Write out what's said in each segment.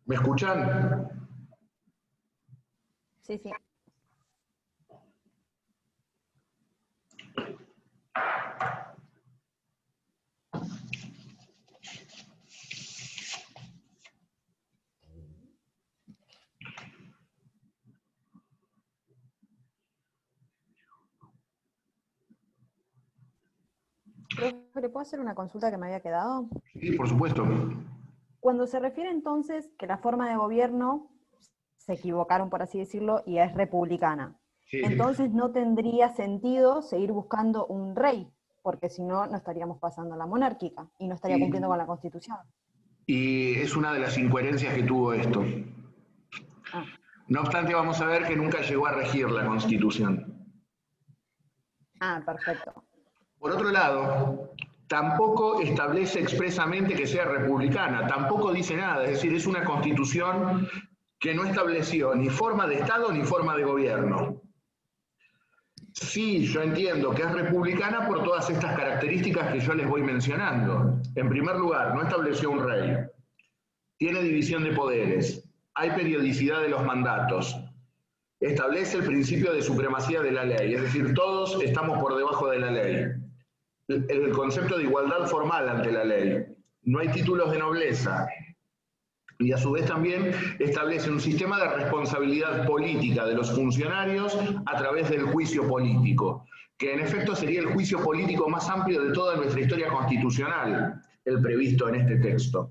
¿Me escuchan? Sí, sí. Profe, ¿le puedo hacer una consulta que me había quedado? Sí, por supuesto. Cuando se refiere entonces que la forma de gobierno se equivocaron, por así decirlo, y es republicana, Sí. entonces no tendría sentido seguir buscando un rey, porque si no, no estaríamos pasando a la monárquica y no estaría cumpliendo con la Constitución. Y es una de las incoherencias que tuvo esto. Ah. No obstante, vamos a ver que nunca llegó a regir la Constitución. Ah, perfecto. Por otro lado, tampoco establece expresamente que sea republicana, tampoco dice nada, es decir, es una Constitución que no estableció ni forma de Estado ni forma de gobierno. Sí, yo entiendo que es republicana por todas estas características que yo les voy mencionando. En primer lugar, no estableció un rey, tiene división de poderes, hay periodicidad de los mandatos, establece el principio de supremacía de la ley, es decir, todos estamos por debajo de la ley. El concepto de igualdad formal ante la ley, no hay títulos de nobleza, y a su vez también establece un sistema de responsabilidad política de los funcionarios a través del juicio político, que en efecto sería el juicio político más amplio de toda nuestra historia constitucional, el previsto en este texto.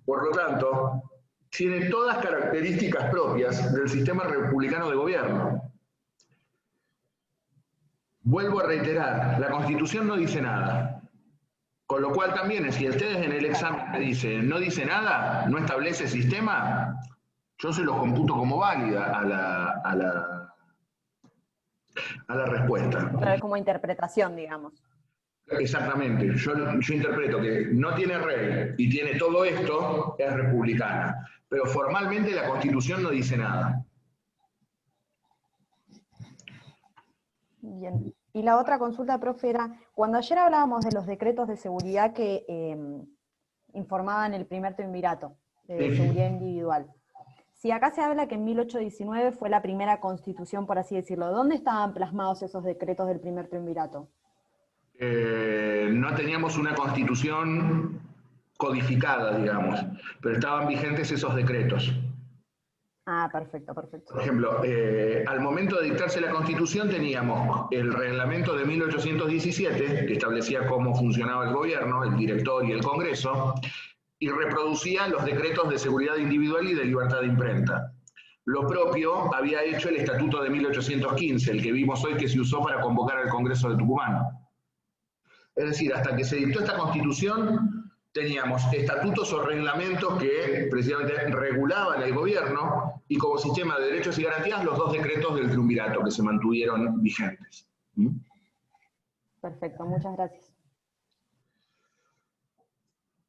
Por lo tanto, tiene todas características propias del sistema republicano de gobierno. Vuelvo a reiterar, la Constitución no dice nada. Con lo cual también, si ustedes en el examen me dicen, no dice nada, no establece sistema, yo se los computo como válida a la respuesta. Claro, como interpretación, digamos. Exactamente, yo interpreto que no tiene rey y tiene todo esto, es republicana, pero formalmente la Constitución no dice nada. Bien. Y la otra consulta, profe, era, cuando ayer hablábamos de los decretos de seguridad que informaban el primer triunvirato de seguridad individual, si acá se habla que en 1819 fue la primera constitución, por así decirlo, ¿dónde estaban plasmados esos decretos del primer triunvirato? No teníamos una constitución codificada, digamos, pero estaban vigentes esos decretos. Ah, perfecto, perfecto. Por ejemplo, al momento de dictarse la Constitución teníamos el reglamento de 1817, que establecía cómo funcionaba el gobierno, el director y el Congreso, y reproducía los decretos de seguridad individual y de libertad de imprenta. Lo propio había hecho el Estatuto de 1815, el que vimos hoy que se usó para convocar al Congreso de Tucumán. Es decir, hasta que se dictó esta Constitución, teníamos estatutos o reglamentos que precisamente regulaban el gobierno y como sistema de derechos y garantías los dos decretos del triunvirato que se mantuvieron vigentes. Perfecto, muchas gracias.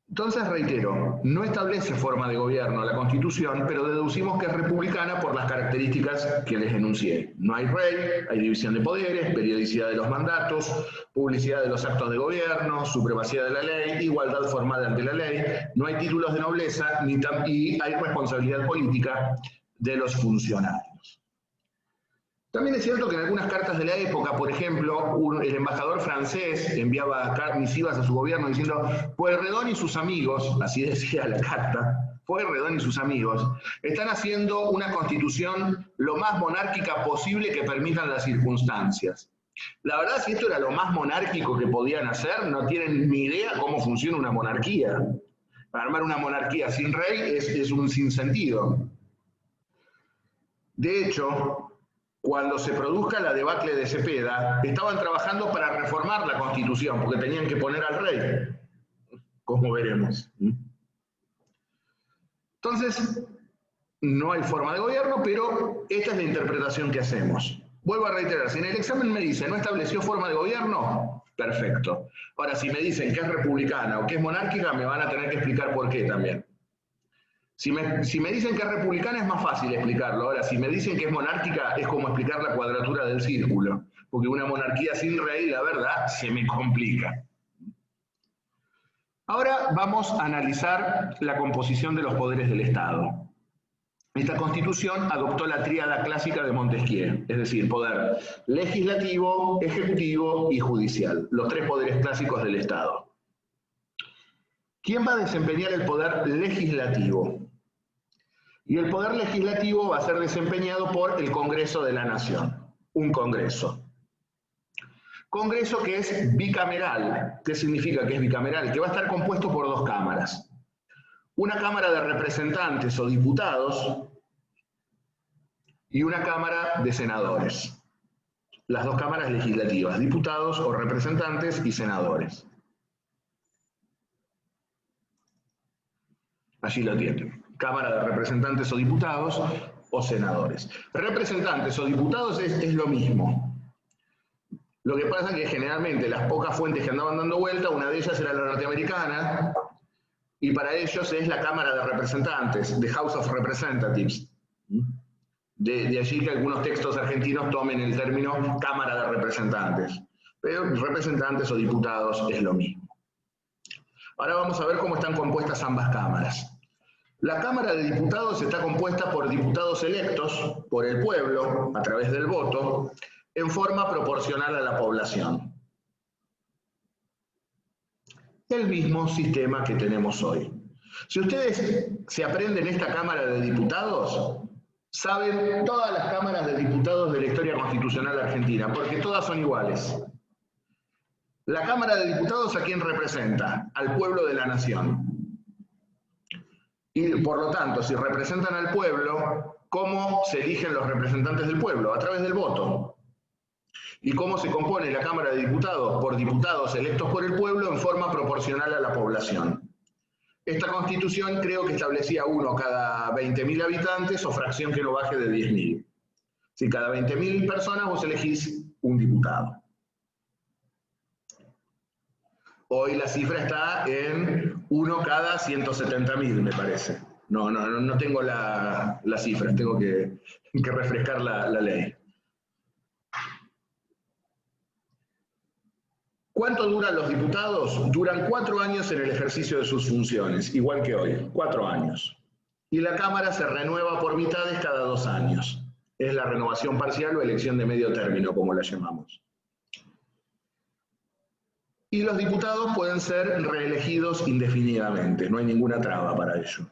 Entonces, reitero, no establece forma de gobierno la Constitución, pero deducimos que es republicana por las características que les enuncié. No hay rey, hay división de poderes, periodicidad de los mandatos, publicidad de los actos de gobierno, supremacía de la ley, igualdad formal ante la ley, no hay títulos de nobleza y hay responsabilidad política de los funcionarios. También es cierto que en algunas cartas de la época, por ejemplo, el embajador francés enviaba misivas a su gobierno diciendo Pueyrredón y sus amigos, así decía la carta, Pueyrredón y sus amigos, están haciendo una constitución lo más monárquica posible que permitan las circunstancias. La verdad, si esto era lo más monárquico que podían hacer, no tienen ni idea cómo funciona una monarquía. Para armar una monarquía sin rey es un sinsentido. De hecho, cuando se produzca la debacle de Cepeda, estaban trabajando para reformar la Constitución, porque tenían que poner al rey, como veremos. Entonces, no hay forma de gobierno, pero esta es la interpretación que hacemos. Vuelvo a reiterar, si en el examen me dicen ¿no estableció forma de gobierno? Perfecto. Ahora, si me dicen que es republicana o que es monárquica, me van a tener que explicar por qué también. Si me dicen que es republicana es más fácil explicarlo. Ahora, si me dicen que es monárquica, es como explicar la cuadratura del círculo. Porque una monarquía sin rey, la verdad, se me complica. Ahora vamos a analizar la composición de los poderes del Estado. Esta Constitución adoptó la tríada clásica de Montesquieu, es decir, poder legislativo, ejecutivo y judicial, los tres poderes clásicos del Estado. ¿Quién va a desempeñar el poder legislativo? Y el poder legislativo va a ser desempeñado por el Congreso de la Nación, un Congreso. Congreso que es bicameral. ¿Qué significa que es bicameral? Que va a estar compuesto por dos cámaras. Una Cámara de Representantes o Diputados y una Cámara de Senadores. Las dos cámaras legislativas, diputados o representantes y senadores. Allí lo tienen. Cámara de Representantes o Diputados o senadores. Representantes o diputados es lo mismo. Lo que pasa es que generalmente las pocas fuentes que andaban dando vuelta, una de ellas era la norteamericana, y para ellos es la Cámara de Representantes, the House of Representatives. De allí que algunos textos argentinos tomen el término Cámara de Representantes. Pero representantes o diputados es lo mismo. Ahora vamos a ver cómo están compuestas ambas cámaras. La Cámara de Diputados está compuesta por diputados electos por el pueblo, a través del voto, en forma proporcional a la población. El mismo sistema que tenemos hoy. Si ustedes se aprenden esta Cámara de Diputados, saben todas las cámaras de diputados de la historia constitucional argentina, porque todas son iguales. La Cámara de Diputados, ¿a quién representa? Al pueblo de la nación. Y por lo tanto, si representan al pueblo, ¿cómo se eligen los representantes del pueblo? A través del voto. ¿Y cómo se compone la Cámara de Diputados? Por diputados electos por el pueblo en forma proporcional a la población. Esta Constitución creo que establecía uno cada 20.000 habitantes o fracción que no baje de 10.000. Si cada 20.000 personas vos elegís un diputado. Hoy la cifra está en 1 cada 170.000, me parece. No tengo la cifra, tengo que refrescar la ley. ¿Cuánto duran los diputados? Duran 4 años en el ejercicio de sus funciones, igual que hoy, 4 años. Y la Cámara se renueva por mitades cada 2 años. Es la renovación parcial o elección de medio término, como la llamamos. Y los diputados pueden ser reelegidos indefinidamente, no hay ninguna traba para ello.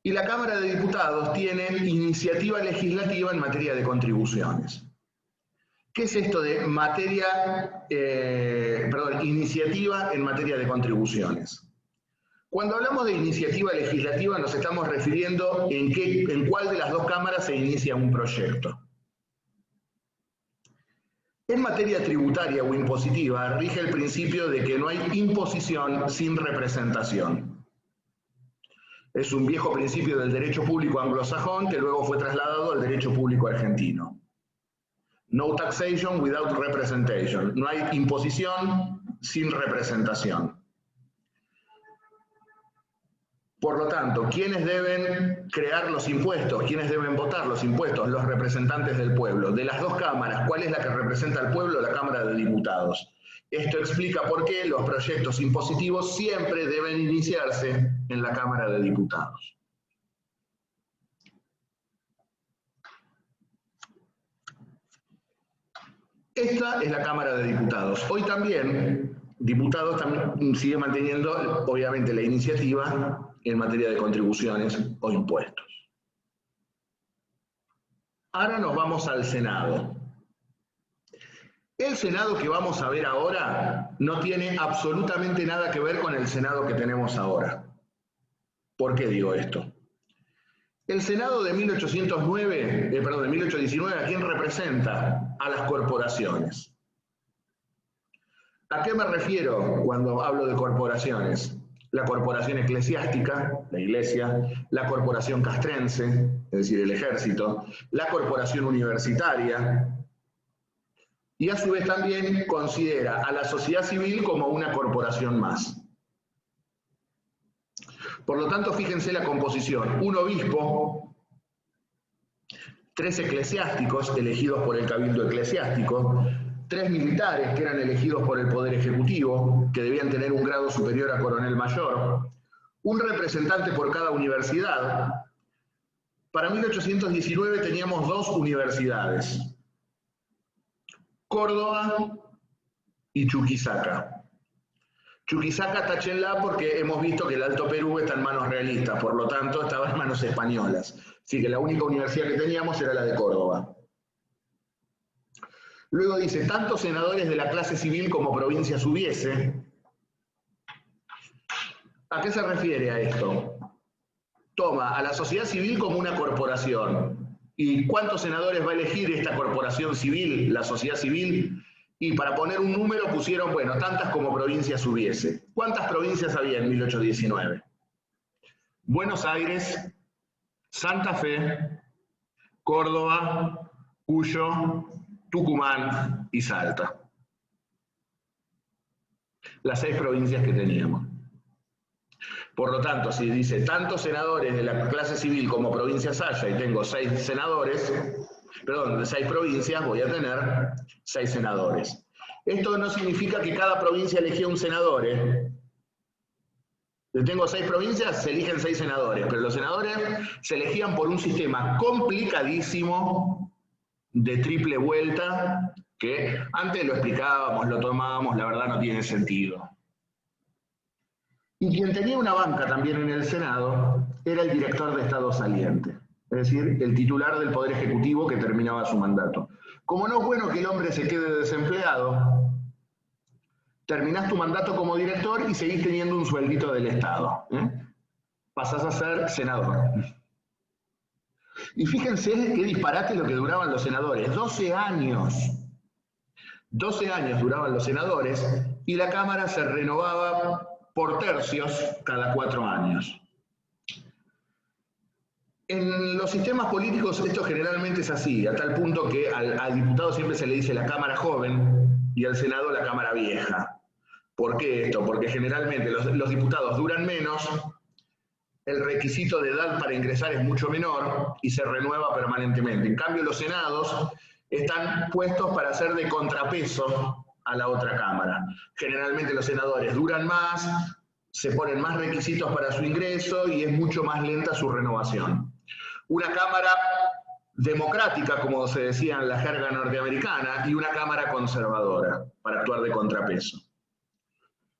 Y la Cámara de Diputados tiene iniciativa legislativa en materia de contribuciones. ¿Qué es esto de iniciativa en materia de contribuciones? Cuando hablamos de iniciativa legislativa nos estamos refiriendo en cuál de las dos cámaras se inicia un proyecto. En materia tributaria o impositiva rige el principio de que no hay imposición sin representación. Es un viejo principio del derecho público anglosajón que luego fue trasladado al derecho público argentino. No taxation without representation. No hay imposición sin representación. Por lo tanto, ¿quiénes deben crear los impuestos? ¿Quiénes deben votar los impuestos? Los representantes del pueblo. De las dos cámaras, ¿cuál es la que representa al pueblo? La Cámara de Diputados. Esto explica por qué los proyectos impositivos siempre deben iniciarse en la Cámara de Diputados. Esta es la Cámara de Diputados. Hoy también, diputados también sigue manteniendo, obviamente, la iniciativa en materia de contribuciones o impuestos. Ahora nos vamos al Senado. El Senado que vamos a ver ahora no tiene absolutamente nada que ver con el Senado que tenemos ahora. ¿Por qué digo esto? El Senado de 1819, ¿a quién representa? A las corporaciones. ¿A qué me refiero cuando hablo de corporaciones? La corporación eclesiástica, la iglesia, la corporación castrense, es decir, el ejército, la corporación universitaria, y a su vez también considera a la sociedad civil como una corporación más. Por lo tanto, fíjense la composición: un obispo, 3 eclesiásticos elegidos por el cabildo eclesiástico, 3 militares que eran elegidos por el Poder Ejecutivo, que debían tener un grado superior a coronel mayor, un representante por cada universidad. Para 1819 teníamos 2 universidades, Córdoba y Chuquisaca. Chuquisaca, táchenla porque hemos visto que el Alto Perú está en manos realistas, por lo tanto estaba en manos españolas. Así que la única universidad que teníamos era la de Córdoba. Luego dice, tantos senadores de la clase civil como provincias hubiese. ¿A qué se refiere a esto? Toma a la sociedad civil como una corporación. ¿Y cuántos senadores va a elegir esta corporación civil, la sociedad civil? Y para poner un número pusieron, bueno, tantas como provincias hubiese. ¿Cuántas provincias había en 1819? Buenos Aires, Santa Fe, Córdoba, Cuyo, Tucumán y Salta. Las 6 provincias que teníamos. Por lo tanto, si dice tantos senadores de la clase civil como provincias haya y tengo 6 senadores, perdón, de 6 provincias, voy a tener 6 senadores. Esto no significa que cada provincia elegía un senador, ¿eh? Si tengo 6 provincias, se eligen 6 senadores, pero los senadores se elegían por un sistema complicadísimo de triple vuelta, que antes lo explicábamos, lo tomábamos, la verdad no tiene sentido. Y quien tenía una banca también en el Senado era el director de Estado saliente, es decir, el titular del Poder Ejecutivo que terminaba su mandato. Como no es bueno que el hombre se quede desempleado, terminás tu mandato como director y seguís teniendo un sueldito del Estado. Pasás a ser senador. Y fíjense qué disparate lo que duraban los senadores. 12 años. 12 años duraban los senadores y la Cámara se renovaba por tercios cada 4 años. En los sistemas políticos esto generalmente es así, a tal punto que al diputado siempre se le dice la Cámara joven y al Senado la Cámara vieja. ¿Por qué esto? Porque generalmente los diputados duran menos, el requisito de edad para ingresar es mucho menor y se renueva permanentemente. En cambio, los senados están puestos para hacer de contrapeso a la otra Cámara. Generalmente los senadores duran más, se ponen más requisitos para su ingreso y es mucho más lenta su renovación. Una Cámara democrática, como se decía en la jerga norteamericana, y una Cámara conservadora, para actuar de contrapeso.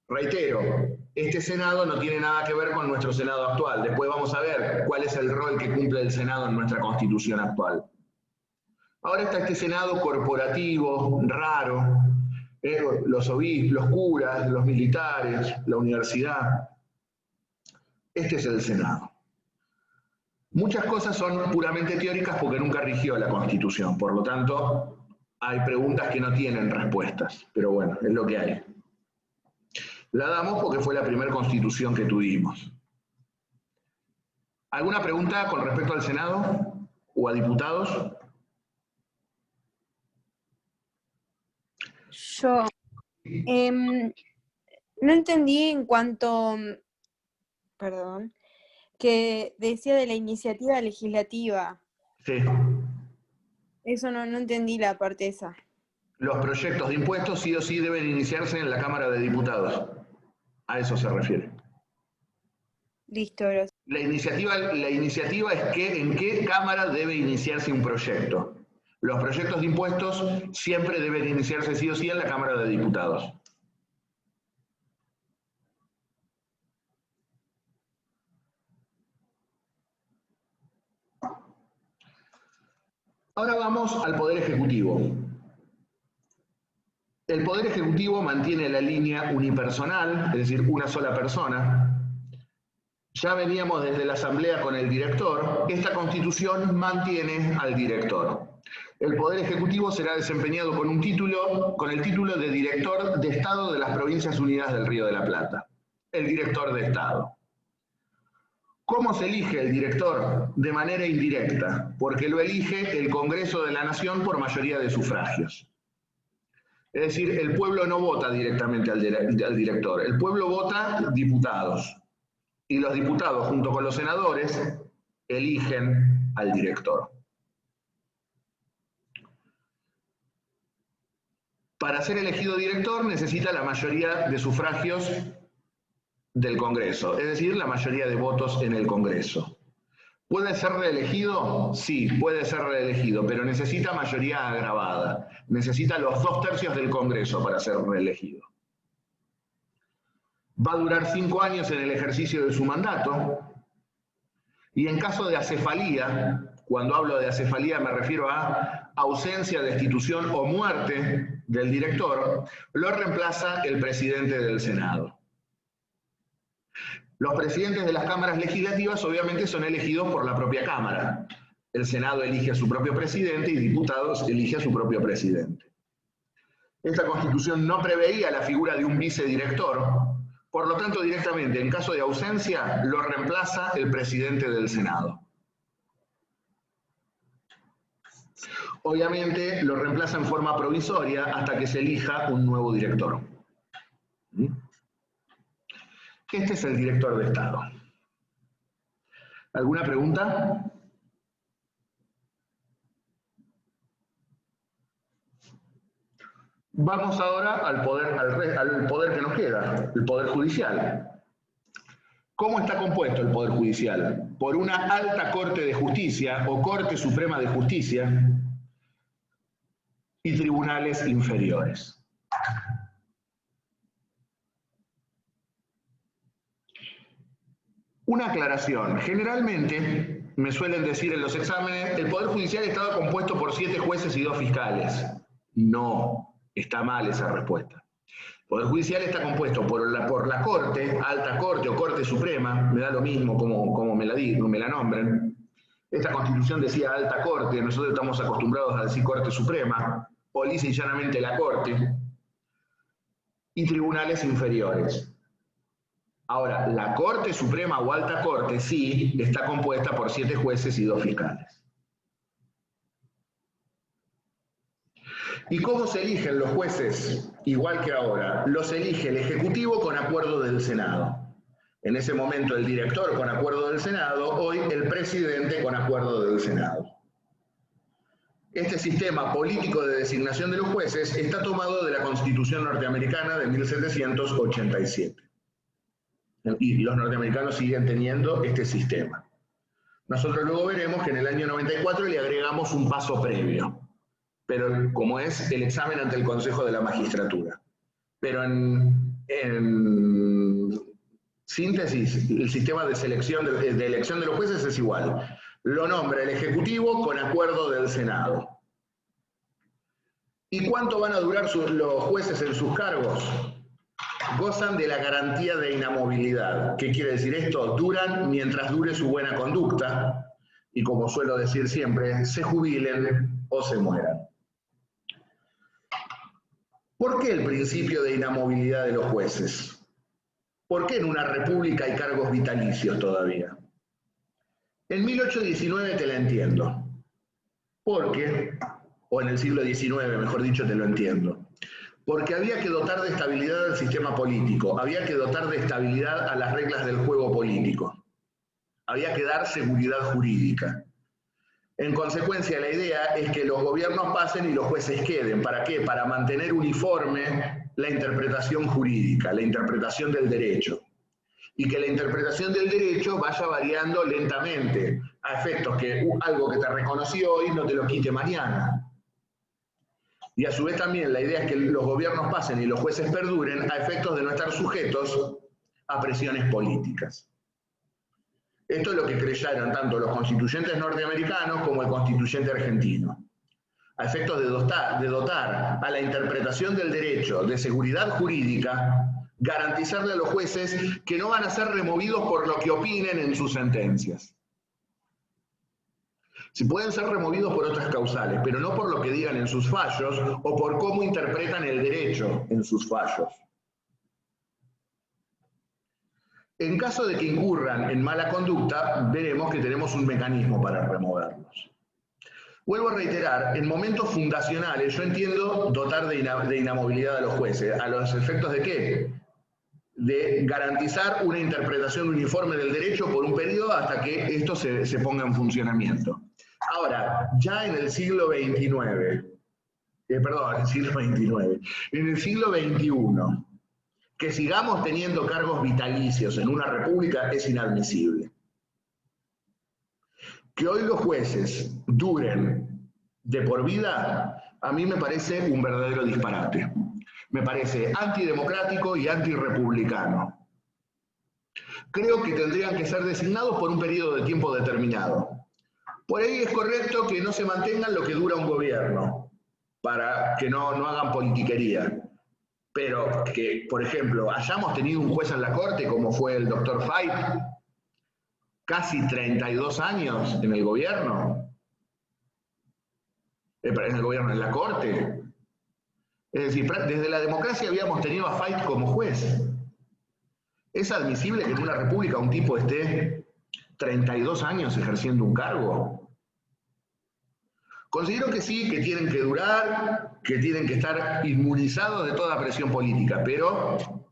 Reitero, este Senado no tiene nada que ver con nuestro Senado actual. Después vamos a ver cuál es el rol que cumple el Senado en nuestra Constitución actual. Ahora está este Senado corporativo, raro, los obispos, los curas, los militares, la universidad. Este es el Senado. Muchas cosas son puramente teóricas porque nunca rigió la Constitución, por lo tanto, hay preguntas que no tienen respuestas, pero bueno, es lo que hay. La damos porque fue la primera Constitución que tuvimos. ¿Alguna pregunta con respecto al Senado o a diputados? Yo no entendí en cuanto, perdón, que decía de la iniciativa legislativa. Sí. Eso no entendí la parte esa. Los proyectos de impuestos sí o sí deben iniciarse en la Cámara de Diputados. A eso se refiere. Listo, gracias. La iniciativa es que en qué Cámara debe iniciarse un proyecto. Los proyectos de impuestos siempre deben iniciarse sí o sí en la Cámara de Diputados. Ahora vamos al Poder Ejecutivo. El Poder Ejecutivo mantiene la línea unipersonal, es decir, una sola persona. Ya veníamos desde la Asamblea con el director. Esta Constitución mantiene al director. El Poder Ejecutivo será desempeñado con el título de Director de Estado de las Provincias Unidas del Río de la Plata. El Director de Estado. ¿Cómo se elige el director? De manera indirecta, porque lo elige el Congreso de la Nación por mayoría de sufragios. Es decir, el pueblo no vota directamente al director, el pueblo vota diputados. Y los diputados, junto con los senadores, eligen al director. Para ser elegido director necesita la mayoría de sufragios del Congreso, es decir, la mayoría de votos en el Congreso. ¿Puede ser reelegido? Sí, puede ser reelegido, pero necesita mayoría agravada. Necesita los 2/3 del Congreso para ser reelegido. Va a durar 5 años en el ejercicio de su mandato, y en caso de acefalía, cuando hablo de acefalía me refiero a ausencia, destitución o muerte del director, lo reemplaza el presidente del Senado. Los presidentes de las cámaras legislativas obviamente son elegidos por la propia Cámara. El Senado elige a su propio presidente y diputados elige a su propio presidente. Esta Constitución no preveía la figura de un vicedirector, por lo tanto directamente en caso de ausencia lo reemplaza el presidente del Senado. Obviamente lo reemplaza en forma provisoria hasta que se elija un nuevo director. Este es el director de Estado. ¿Alguna pregunta? Vamos ahora al poder que nos queda, el Poder Judicial. ¿Cómo está compuesto el Poder Judicial? Por una alta Corte de Justicia o Corte Suprema de Justicia y tribunales inferiores. Una aclaración. Generalmente, me suelen decir en los exámenes, el Poder Judicial estaba compuesto por 7 jueces y 2 fiscales. No, está mal esa respuesta. El Poder Judicial está compuesto por la Corte, Alta Corte o Corte Suprema, me da lo mismo como me la nombren. Esta Constitución decía Alta Corte, nosotros estamos acostumbrados a decir Corte Suprema, o lisa y llanamente la Corte, y tribunales inferiores. Ahora, la Corte Suprema o Alta Corte sí está compuesta por 7 jueces y 2 fiscales. ¿Y cómo se eligen los jueces? Igual que ahora, los elige el Ejecutivo con acuerdo del Senado. En ese momento el director con acuerdo del Senado, hoy el presidente con acuerdo del Senado. Este sistema político de designación de los jueces está tomado de la Constitución norteamericana de 1787. Y los norteamericanos siguen teniendo este sistema. Nosotros luego veremos que en el año 94 le agregamos un paso previo, pero como es el examen ante el Consejo de la Magistratura. Pero en síntesis, el sistema de elección de los jueces es igual. Lo nombra el Ejecutivo con acuerdo del Senado. ¿Y cuánto van a durar los jueces en sus cargos? Gozan de la garantía de inamovilidad. ¿Qué quiere decir esto? Duran mientras dure su buena conducta y, como suelo decir siempre, se jubilen o se mueran. ¿Por qué el principio de inamovilidad de los jueces? ¿Por qué en una república hay cargos vitalicios todavía? En 1819 te la entiendo. Porque, o en el siglo XIX, mejor dicho, te lo entiendo. Porque había que dotar de estabilidad al sistema político, había que dotar de estabilidad a las reglas del juego político, había que dar seguridad jurídica. En consecuencia, la idea es que los gobiernos pasen y los jueces queden. ¿Para qué? Para mantener uniforme la interpretación jurídica, la interpretación del derecho. Y que la interpretación del derecho vaya variando lentamente, a efectos que algo que te reconoció hoy no te lo quite mañana. Y a su vez también la idea es que los gobiernos pasen y los jueces perduren a efectos de no estar sujetos a presiones políticas. Esto es lo que creyeron tanto los constituyentes norteamericanos como el constituyente argentino. A efectos de dotar a la interpretación del derecho de seguridad jurídica, garantizarle a los jueces que no van a ser removidos por lo que opinen en sus sentencias. Si pueden ser removidos por otras causales, pero no por lo que digan en sus fallos o por cómo interpretan el derecho en sus fallos. En caso de que incurran en mala conducta, veremos que tenemos un mecanismo para removerlos. Vuelvo a reiterar, en momentos fundacionales yo entiendo dotar de inamovilidad a los jueces. ¿A los efectos de qué? De garantizar una interpretación uniforme del derecho por un periodo hasta que esto se ponga en funcionamiento. Ahora, ya en el siglo XXI, en el siglo XXI, que sigamos teniendo cargos vitalicios en una república es inadmisible. Que hoy los jueces duren de por vida, a mí me parece un verdadero disparate. Me parece antidemocrático y antirrepublicano. Creo que tendrían que ser designados por un periodo de tiempo determinado. Por ahí es correcto que no se mantengan lo que dura un gobierno, para que no hagan politiquería. Pero que, por ejemplo, hayamos tenido un juez en la Corte, como fue el doctor Fait, casi 32 años en el gobierno, en la Corte. Es decir, desde la democracia habíamos tenido a Fait como juez. ¿Es admisible que en una república un tipo esté 32 años ejerciendo un cargo? Considero que sí, que tienen que durar, que tienen que estar inmunizados de toda presión política, pero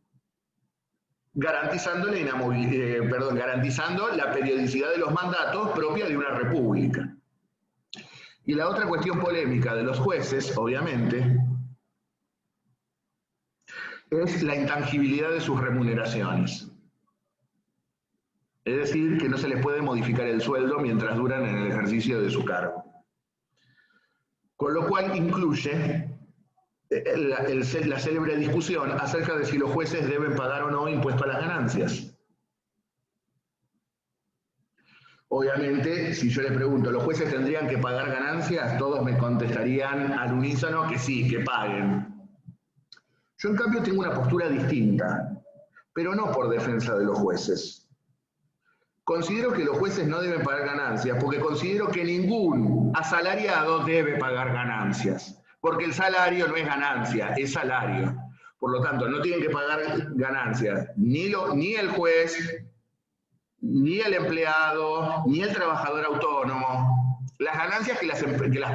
garantizando la periodicidad de los mandatos propia de una república. Y la otra cuestión polémica de los jueces, obviamente, es la intangibilidad de sus remuneraciones. Es decir, que no se les puede modificar el sueldo mientras duran en el ejercicio de su cargo. Con lo cual incluye la célebre discusión acerca de si los jueces deben pagar o no impuesto a las ganancias. Obviamente, si yo le pregunto, ¿los jueces tendrían que pagar ganancias? Todos me contestarían al unísono que sí, que paguen. Yo, en cambio, tengo una postura distinta, pero no por defensa de los jueces. Considero que los jueces no deben pagar ganancias porque considero que ningún asalariado debe pagar ganancias, porque el salario no es ganancia, es salario. Por lo tanto, no tienen que pagar ganancias ni el juez, ni el empleado, ni el trabajador autónomo. Las ganancias que las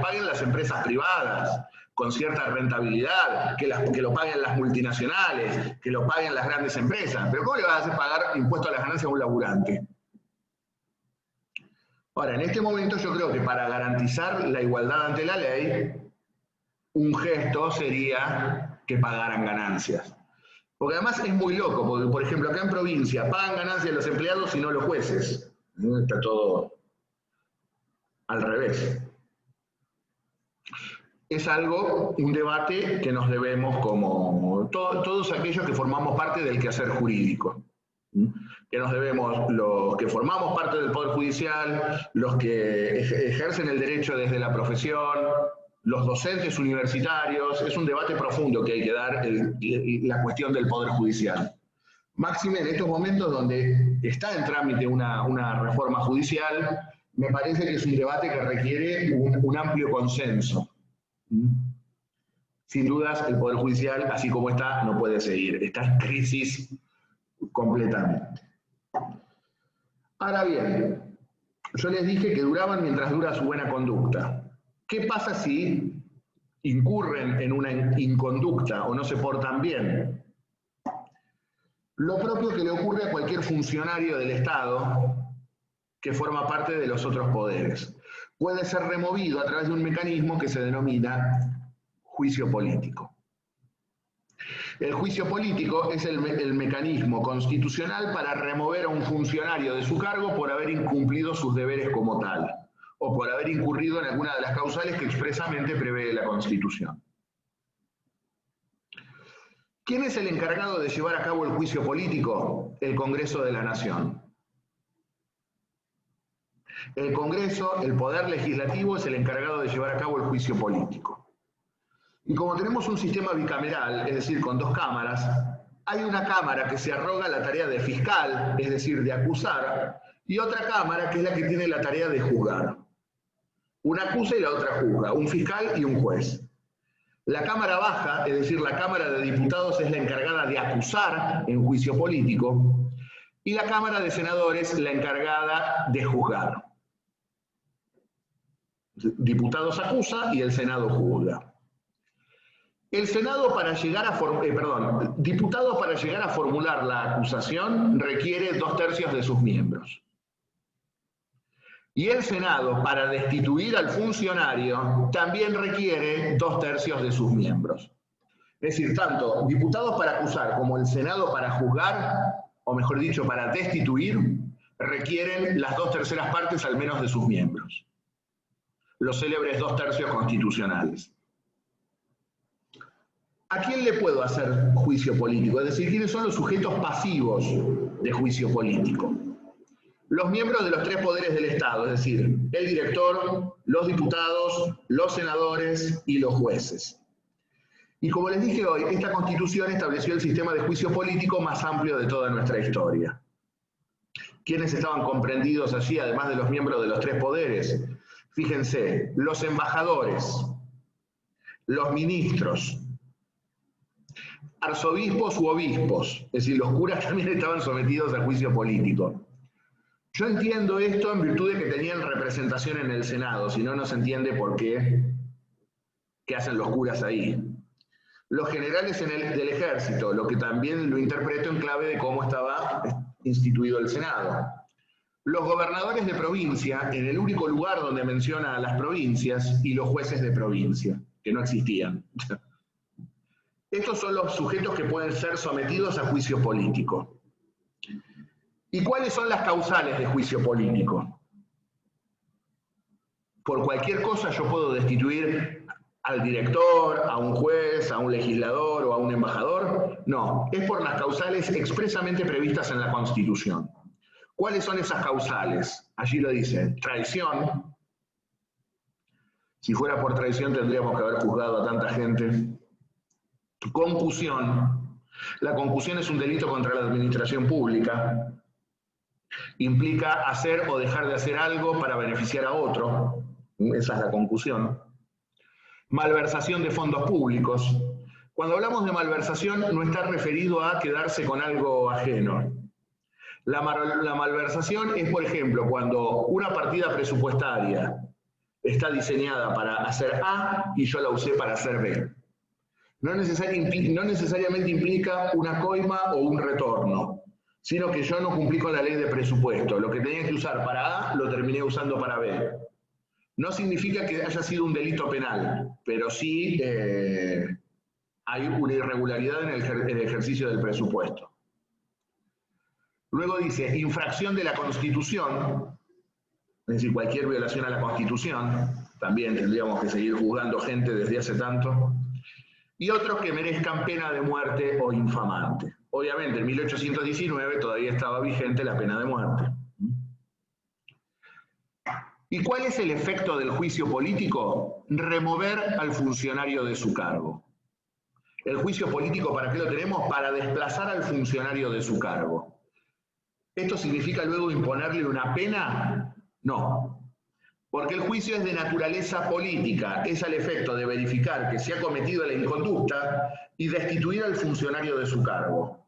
paguen las empresas privadas, con cierta rentabilidad, que lo paguen las multinacionales, que lo paguen las grandes empresas. Pero ¿cómo le vas a hacer pagar impuesto a las ganancias a un laburante? Ahora, en este momento yo creo que para garantizar la igualdad ante la ley, un gesto sería que pagaran ganancias. Porque además es muy loco, porque por ejemplo acá en provincia pagan ganancias los empleados y no los jueces. Está todo al revés. Es un debate que nos debemos como todos aquellos que formamos parte del quehacer jurídico. Que nos debemos los que formamos parte del Poder Judicial, los que ejercen el derecho desde la profesión, los docentes universitarios. Es un debate profundo que hay que dar la cuestión del Poder Judicial. Máxime en estos momentos donde está en trámite una reforma judicial, me parece que es un debate que requiere un amplio consenso. Sin dudas, el Poder Judicial, así como está, no puede seguir. Está en crisis completamente. Ahora bien, yo les dije que duraban mientras dura su buena conducta. ¿Qué pasa si incurren en una inconducta o no se portan bien? Lo propio que le ocurre a cualquier funcionario del Estado que forma parte de los otros poderes. Puede ser removido a través de un mecanismo que se denomina juicio político. El juicio político es el mecanismo constitucional para remover a un funcionario de su cargo por haber incumplido sus deberes como tal, o por haber incurrido en alguna de las causales que expresamente prevé la Constitución. ¿Quién es el encargado de llevar a cabo el juicio político? El Congreso de la Nación. El Congreso, el Poder Legislativo, es el encargado de llevar a cabo el juicio político. Y como tenemos un sistema bicameral, es decir, con dos cámaras, hay una cámara que se arroga la tarea de fiscal, es decir, de acusar, y otra cámara que es la que tiene la tarea de juzgar. Una acusa y la otra juzga, un fiscal y un juez. La Cámara Baja, es decir, la Cámara de Diputados, es la encargada de acusar en juicio político, y la Cámara de Senadores la encargada de juzgar. Diputados acusa y el Senado juzga. El Senado para llegar a diputado para llegar a formular la acusación requiere 2/3 de sus miembros. Y el Senado para destituir al funcionario también requiere 2/3 de sus miembros. Es decir, tanto diputados para acusar como el Senado para juzgar, o mejor dicho, para destituir, requieren las 2/3 partes al menos de sus miembros. Los célebres 2/3 constitucionales. ¿A quién le puedo hacer juicio político? Es decir, ¿quiénes son los sujetos pasivos de juicio político? Los miembros de los 3 poderes del Estado, es decir, el director, los diputados, los senadores y los jueces. Y como les dije hoy, esta Constitución estableció el sistema de juicio político más amplio de toda nuestra historia. ¿Quiénes estaban comprendidos allí, además de los miembros de los 3 poderes? Fíjense, los embajadores, los ministros, arzobispos u obispos, es decir, los curas también estaban sometidos al juicio político. Yo entiendo esto en virtud de que tenían representación en el Senado, si no, no se entiende por qué hacen los curas ahí. Los generales del ejército, lo que también lo interpreto en clave de cómo estaba instituido el Senado. Los gobernadores de provincia, en el único lugar donde menciona a las provincias, y los jueces de provincia, que no existían. Estos son los sujetos que pueden ser sometidos a juicio político. ¿Y cuáles son las causales de juicio político? Por cualquier cosa yo puedo destituir al director, a un juez, a un legislador o a un embajador. No, es por las causales expresamente previstas en la Constitución. ¿Cuáles son esas causales? Allí lo dice, traición. Si fuera por traición tendríamos que haber juzgado a tanta gente. Concusión. La concusión es un delito contra la administración pública. Implica hacer o dejar de hacer algo para beneficiar a otro. Esa es la concusión. Malversación de fondos públicos. Cuando hablamos de malversación no está referido a quedarse con algo ajeno. La malversación es, por ejemplo, cuando una partida presupuestaria está diseñada para hacer A y yo la usé para hacer B. No necesariamente implica una coima o un retorno, sino que yo no cumplí con la ley de presupuesto. Lo que tenía que usar para A lo terminé usando para B. No significa que haya sido un delito penal, pero sí hay una irregularidad en el ejercicio del presupuesto. Luego dice, infracción de la Constitución, es decir, cualquier violación a la Constitución, también tendríamos que seguir juzgando gente desde hace tanto, y otros que merezcan pena de muerte o infamante. Obviamente, en 1819 todavía estaba vigente la pena de muerte. ¿Y cuál es el efecto del juicio político? Remover al funcionario de su cargo. ¿El juicio político para qué lo tenemos? Para desplazar al funcionario de su cargo. ¿Esto significa luego imponerle una pena? No. Porque el juicio es de naturaleza política, es al efecto de verificar que se ha cometido la inconducta y destituir al funcionario de su cargo.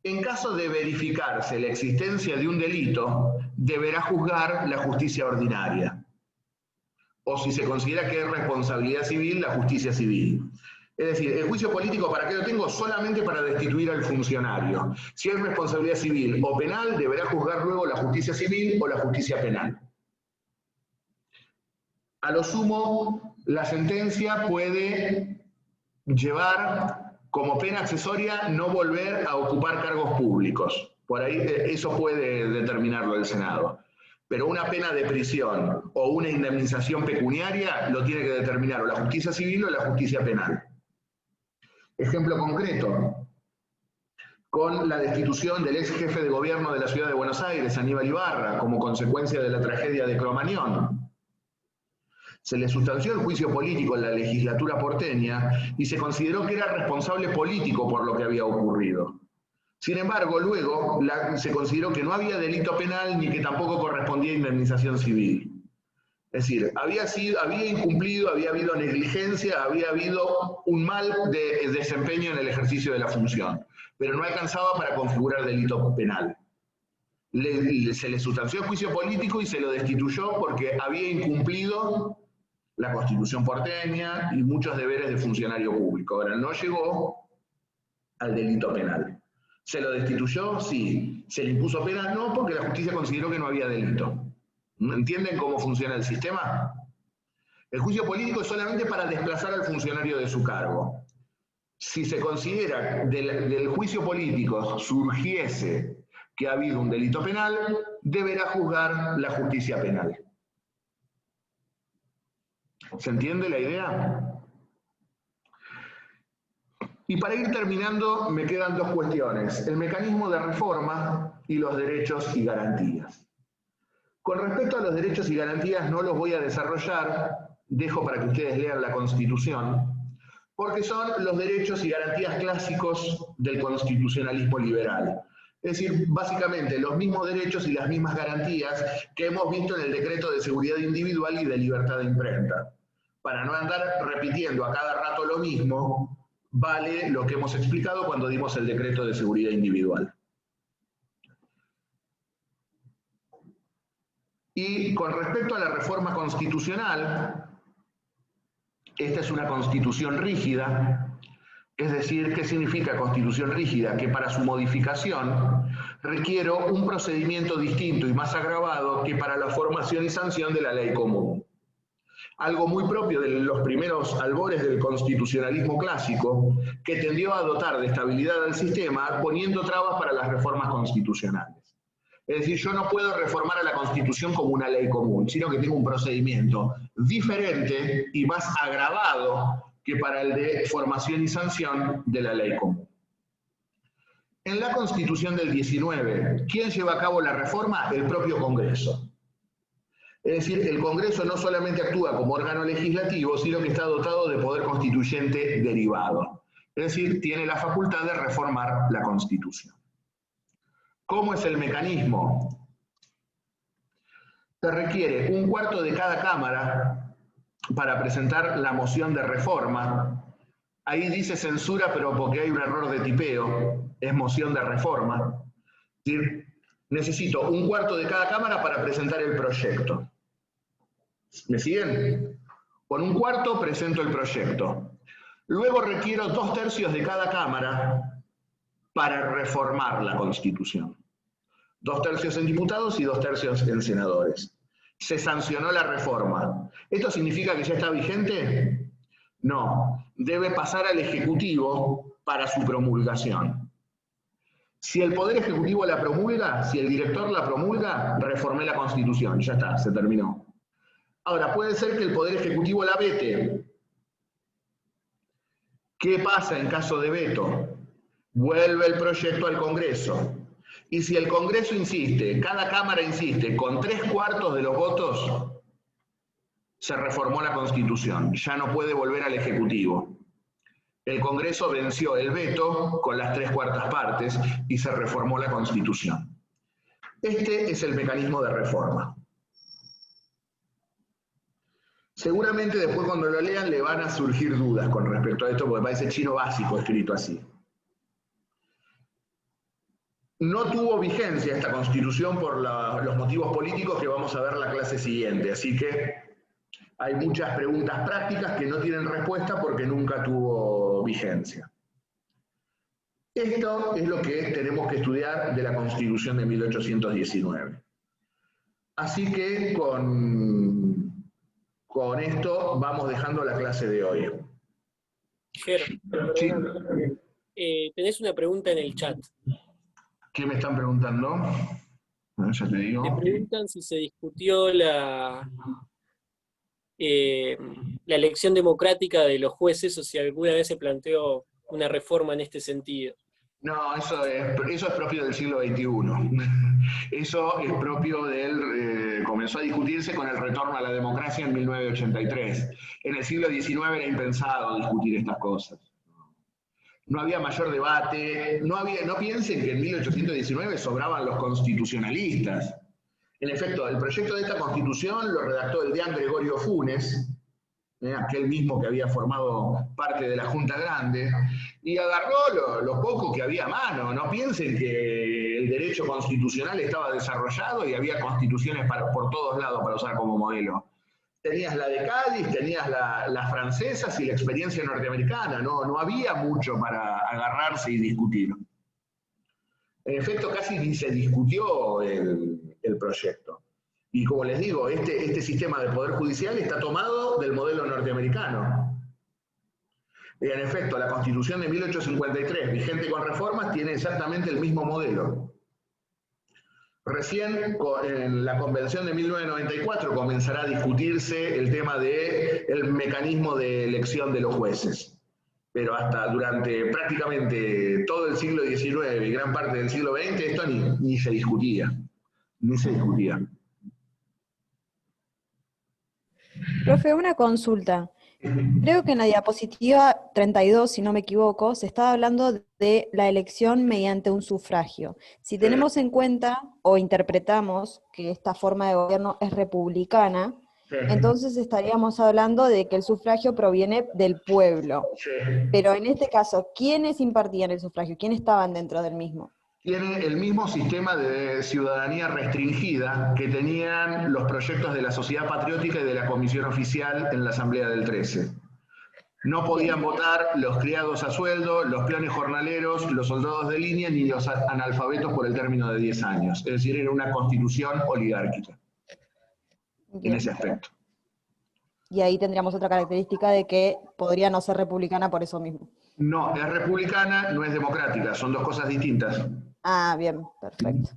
En caso de verificarse la existencia de un delito, deberá juzgar la justicia ordinaria. O si se considera que es responsabilidad civil, la justicia civil. Es decir, el juicio político, ¿para qué lo tengo? Solamente para destituir al funcionario. Si es responsabilidad civil o penal, deberá juzgar luego la justicia civil o la justicia penal. A lo sumo, la sentencia puede llevar como pena accesoria no volver a ocupar cargos públicos. Por ahí eso puede determinarlo el Senado. Pero una pena de prisión o una indemnización pecuniaria lo tiene que determinar o la justicia civil o la justicia penal. Ejemplo concreto, con la destitución del ex jefe de gobierno de la ciudad de Buenos Aires, Aníbal Ibarra, como consecuencia de la tragedia de Cromañón. Se le sustanció el juicio político en la legislatura porteña y se consideró que era responsable político por lo que había ocurrido. Sin embargo, luego se consideró que no había delito penal ni que tampoco correspondía indemnización civil. Es decir, había incumplido, había habido negligencia, había habido un mal desempeño en el ejercicio de la función, pero no alcanzaba para configurar delito penal. Se le sustanció el juicio político y se lo destituyó porque había incumplido la Constitución porteña y muchos deberes de funcionario público. Ahora, no llegó al delito penal. ¿Se lo destituyó? Sí. ¿Se le impuso pena? No, porque la justicia consideró que no había delito. ¿Entienden cómo funciona el sistema? El juicio político es solamente para desplazar al funcionario de su cargo. Si se considera del juicio político surgiese que ha habido un delito penal, deberá juzgar la justicia penal. ¿Se entiende la idea? Y para ir terminando, me quedan dos cuestiones: el mecanismo de reforma y los derechos y garantías. Con respecto a los derechos y garantías no los voy a desarrollar, dejo para que ustedes lean la Constitución, porque son los derechos y garantías clásicos del constitucionalismo liberal. Es decir, básicamente los mismos derechos y las mismas garantías que hemos visto en el decreto de seguridad individual y de libertad de imprenta. Para no andar repitiendo a cada rato lo mismo, vale lo que hemos explicado cuando dimos el decreto de seguridad individual. Y con respecto a la reforma constitucional, esta es una constitución rígida. Es decir, ¿qué significa constitución rígida? Que para su modificación requiero un procedimiento distinto y más agravado que para la formación y sanción de la ley común. Algo muy propio de los primeros albores del constitucionalismo clásico, que tendió a dotar de estabilidad al sistema poniendo trabas para las reformas constitucionales. Es decir, yo no puedo reformar a la Constitución como una ley común, sino que tengo un procedimiento diferente y más agravado que para el de formación y sanción de la ley común. En la Constitución del 19, ¿quién lleva a cabo la reforma? El propio Congreso. Es decir, el Congreso no solamente actúa como órgano legislativo, sino que está dotado de poder constituyente derivado. Es decir, tiene la facultad de reformar la Constitución. ¿Cómo es el mecanismo? Se requiere 1/4 de cada Cámara para presentar la moción de reforma. Ahí dice censura, pero porque hay un error de tipeo, es moción de reforma. Es decir, necesito 1/4 de cada Cámara para presentar el proyecto. ¿Me siguen? Con 1/4 presento el proyecto. Luego requiero 2/3 de cada Cámara para reformar la Constitución. 2/3 en diputados y 2/3 en senadores. Se sancionó la reforma. ¿Esto significa que ya está vigente? No. Debe pasar al Ejecutivo para su promulgación. Si el Poder Ejecutivo la promulga, si el director la promulga, reformé la Constitución. Ya está, se terminó. Ahora, puede ser que el Poder Ejecutivo la vete. ¿Qué pasa en caso de veto? Vuelve el proyecto al Congreso. Y si el Congreso insiste, cada Cámara insiste, con 3/4 de los votos, se reformó la Constitución. Ya no puede volver al Ejecutivo. El Congreso venció el veto con las 3/4 partes y se reformó la Constitución. Este es el mecanismo de reforma. Seguramente después cuando lo lean le van a surgir dudas con respecto a esto, porque parece chino básico escrito así. No tuvo vigencia esta Constitución por los motivos políticos que vamos a ver la clase siguiente, así que hay muchas preguntas prácticas que no tienen respuesta porque nunca tuvo vigencia. Esto es lo que tenemos que estudiar de la Constitución de 1819. Así que con esto vamos dejando la clase de hoy. Ger, Sí. tenés una pregunta en el chat. ¿Qué me están preguntando? Bueno, ya te digo. Te preguntan si se discutió la elección democrática de los jueces o si alguna vez se planteó una reforma en este sentido. No, eso es propio del siglo XXI. Eso es propio comenzó a discutirse con el retorno a la democracia en 1983. En el siglo XIX era impensado discutir estas cosas. No había mayor debate, no piensen que en 1819 sobraban los constitucionalistas. En efecto, el proyecto de esta constitución lo redactó el deán Gregorio Funes, aquel mismo que había formado parte de la Junta Grande, y agarró lo poco que había a mano. No piensen que el derecho constitucional estaba desarrollado y había constituciones por todos lados para usar como modelo. Tenías la de Cádiz, tenías las francesas y la experiencia norteamericana, no había mucho para agarrarse y discutir. En efecto, casi ni se discutió el proyecto. Y como les digo, este sistema de poder judicial está tomado del modelo norteamericano. En efecto, la Constitución de 1853, vigente con reformas, tiene exactamente el mismo modelo. Recién en la Convención de 1994 comenzará a discutirse el tema del mecanismo de elección de los jueces. Pero hasta durante prácticamente todo el siglo XIX y gran parte del siglo XX esto ni se discutía. Ni se discutía. Profe, una consulta. Creo que en la diapositiva 32, si no me equivoco, se estaba hablando de la elección mediante un sufragio. Si tenemos en cuenta o interpretamos que esta forma de gobierno es republicana, entonces estaríamos hablando de que el sufragio proviene del pueblo. Pero en este caso, ¿quiénes impartían el sufragio? ¿Quiénes estaban dentro del mismo? Tiene el mismo sistema de ciudadanía restringida que tenían los proyectos de la Sociedad Patriótica y de la Comisión Oficial en la Asamblea del 13. No podían votar los criados a sueldo, los peones jornaleros, los soldados de línea, ni los analfabetos por el término de 10 años. Es decir, era una constitución oligárquica en ese aspecto. Y ahí tendríamos otra característica de que podría no ser republicana por eso mismo. No, es republicana, no es democrática, son dos cosas distintas. Ah, bien, perfecto.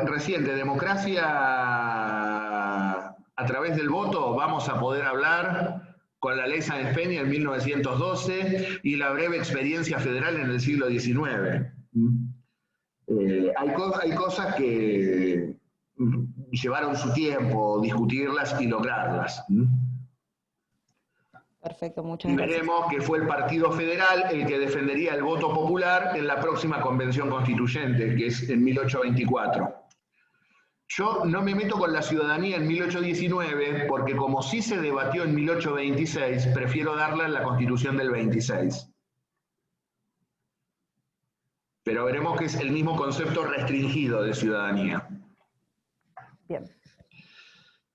Recién de democracia a través del voto vamos a poder hablar con la ley Sáenz Peña en 1912 y la breve experiencia federal en el siglo XIX. Hay cosas que llevaron su tiempo discutirlas y lograrlas. Perfecto, muchas y gracias. veremos que fue el Partido Federal el que defendería el voto popular en la próxima Convención Constituyente, que es en 1824. Yo no me meto con la ciudadanía en 1819, porque como sí se debatió en 1826, prefiero darla en la Constitución del 26. Pero veremos que es el mismo concepto restringido de ciudadanía. Bien.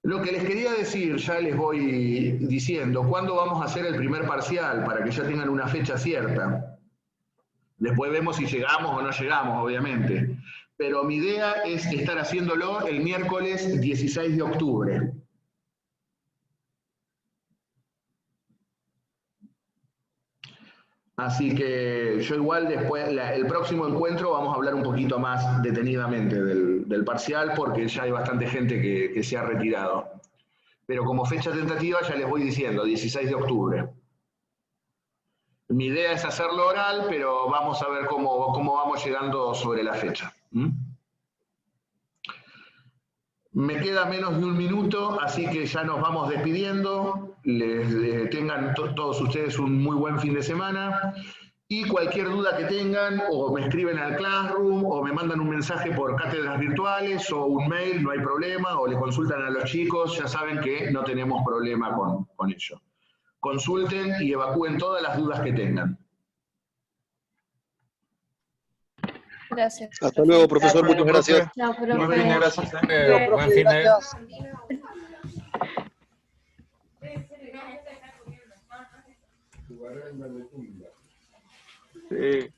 Lo que les quería decir, ya les voy diciendo, ¿cuándo vamos a hacer el primer parcial? Para que ya tengan una fecha cierta. Después vemos si llegamos o no llegamos, obviamente. Pero mi idea es estar haciéndolo el miércoles 16 de octubre. Así que yo igual después, el próximo encuentro vamos a hablar un poquito más detenidamente del parcial, porque ya hay bastante gente que se ha retirado. Pero como fecha tentativa ya les voy diciendo, 16 de octubre. Mi idea es hacerlo oral, pero vamos a ver cómo vamos llegando sobre la fecha. Me queda menos de un minuto, así que ya nos vamos despidiendo. Tengan todos ustedes un muy buen fin de semana. Y cualquier duda que tengan, o me escriben al Classroom, o me mandan un mensaje por cátedras virtuales, o un mail, no hay problema, o le consultan a los chicos, ya saben que no tenemos problema con ello. Consulten y evacúen todas las dudas que tengan. Gracias. Hasta luego, profesor. Muchas gracias. Chao, profe. Buen fin de gracias. Buen fin de. Sí.